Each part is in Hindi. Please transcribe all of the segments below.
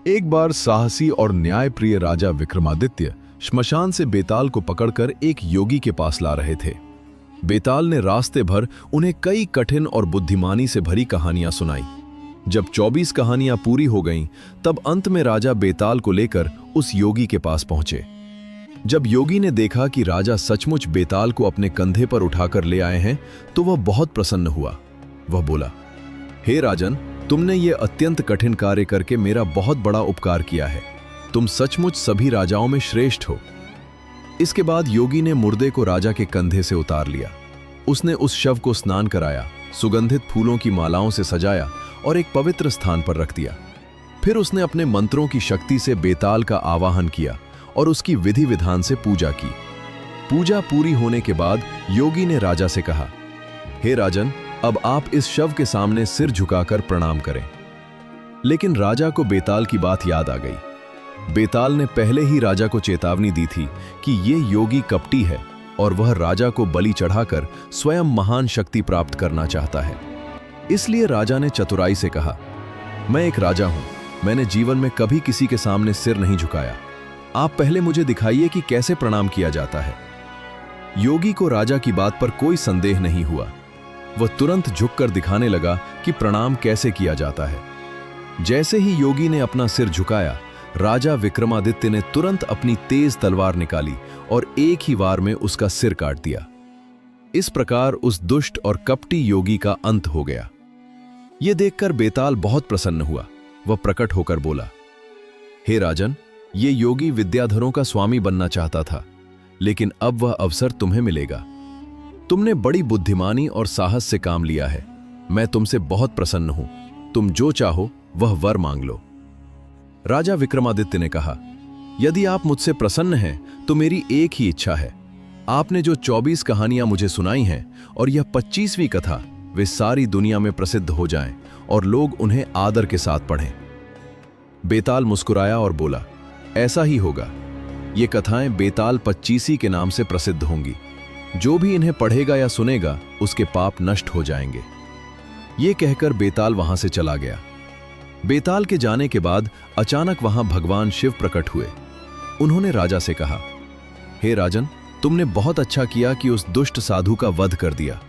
एक बार साहसी और न्यायप्रिय राजा विक्रमादित्य श्मशान से बेताल को पकड़कर एक योगी के पास ला रहे थे। बेताल ने रास्ते भर उन्हें कई कठिन और बुद्धिमानी से भरी कहानियां सुनाई। जब 24 कहानियां पूरी हो गईं, तब अंत में राजा बेताल को लेकर उस योगी के पास पहुंचे। जब योगी ने देखा कि राजा सचमुच बेताल को अपने कंधे पर उठाकर ले आए हैं, तो वह बहुत प्रसन्न हुआ। वह बोला, हे राजन, तुमने ये अत्यंत कठिन कार्य करके मेरा बहुत बड़ा उपकार किया है। तुम सचमुच सभी राजाओं में श्रेष्ठ हो। इसके बाद योगी ने मुर्दे को राजा के कंधे से उतार लिया। उसने उस शव को स्नान कराया, सुगंधित फूलों की मालाओं से सजाया और एक पवित्र स्थान पर रख दिया। फिर उसने अपने मंत्रों की शक्ति से बेताल का आवाहन किया और उसकी विधि विधान से पूजा की। पूजा पूरी होने के बाद योगी ने राजा से कहा, हे राजन, अब आप इस शव के सामने सिर झुकाकर प्रणाम करें। लेकिन राजा को बेताल की बात याद आ गई। बेताल ने पहले ही राजा को चेतावनी दी थी कि ये योगी कपटी है और वह राजा को बलि चढ़ाकर स्वयं महान शक्ति प्राप्त करना चाहता है। इसलिए राजा ने चतुराई से कहा, मैं एक राजा हूं, मैंने जीवन में कभी किसी के सामने सिर नहीं झुकाया। आप पहले मुझे दिखाइए कि कैसे प्रणाम किया जाता है। योगी को राजा की बात पर कोई संदेह नहीं हुआ। वह तुरंत झुककर दिखाने लगा कि प्रणाम कैसे किया जाता है। जैसे ही योगी ने अपना सिर झुकाया, राजा विक्रमादित्य ने तुरंत अपनी तेज तलवार निकाली और एक ही वार में उसका सिर काट दिया। इस प्रकार उस दुष्ट और कपटी योगी का अंत हो गया। यह देखकर बेताल बहुत प्रसन्न हुआ। वह प्रकट होकर बोला, हे राजन, ये योगी विद्याधरों का स्वामी बनना चाहता था, लेकिन अब वह अवसर तुम्हें मिलेगा। तुमने बड़ी बुद्धिमानी और साहस से काम लिया है। मैं तुमसे बहुत प्रसन्न हूं। तुम जो चाहो वह वर मांग लो। राजा विक्रमादित्य ने कहा, यदि आप मुझसे प्रसन्न हैं तो मेरी एक ही इच्छा है। आपने जो 24 कहानियां मुझे सुनाई हैं और यह 25वीं कथा, वे सारी दुनिया में प्रसिद्ध हो जाएं और लोग उन्हें आदर के साथ पढ़ें। बेताल मुस्कुराया और बोला, ऐसा ही होगा। ये कथाएं बेताल 25 के नाम से प्रसिद्ध होंगी। जो भी इन्हें पढ़ेगा या सुनेगा, उसके पाप नष्ट हो जाएंगे। ये कहकर बेताल वहां से चला गया। बेताल के जाने के बाद अचानक वहां भगवान शिव प्रकट हुए। उन्होंने राजा से कहा, हे राजन, तुमने बहुत अच्छा किया कि उस दुष्ट साधु का वध कर दिया।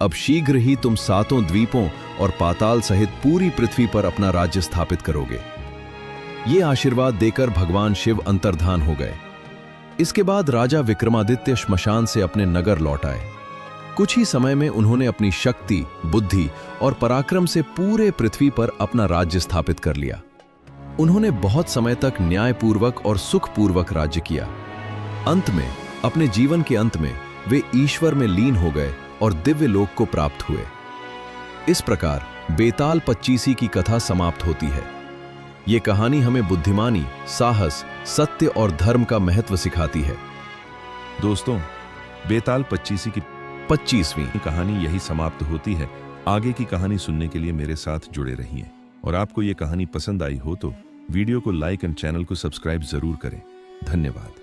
अब शीघ्र ही तुम 7 द्वीपों और पाताल सहित पूरी पृथ्वी पर अपना राज्य स्थापित करोगे। ये आशीर्वाद देकर भगवान शिव अंतर्धान हो गए। इसके बाद राजा विक्रमादित्य श्मशान से अपने नगर लौट आए। कुछ ही समय में उन्होंने अपनी शक्ति, बुद्धि और पराक्रम से पूरे पृथ्वी पर अपना राज्य स्थापित कर लिया। उन्होंने बहुत समय तक न्यायपूर्वक और सुखपूर्वक राज्य किया। अंत में, अपने जीवन के अंत में, वे ईश्वर में लीन हो गए और दिव्य लोक को प्राप्त हुए। इस प्रकार बेताल 25 की कथा समाप्त होती है। ये कहानी हमें बुद्धिमानी, साहस, सत्य और धर्म का महत्व सिखाती है। दोस्तों, बेताल 25 की 25वीं कहानी यही समाप्त होती है। आगे की कहानी सुनने के लिए मेरे साथ जुड़े रहिए। और आपको ये कहानी पसंद आई हो तो वीडियो को लाइक एंड चैनल को सब्सक्राइब जरूर करें। धन्यवाद।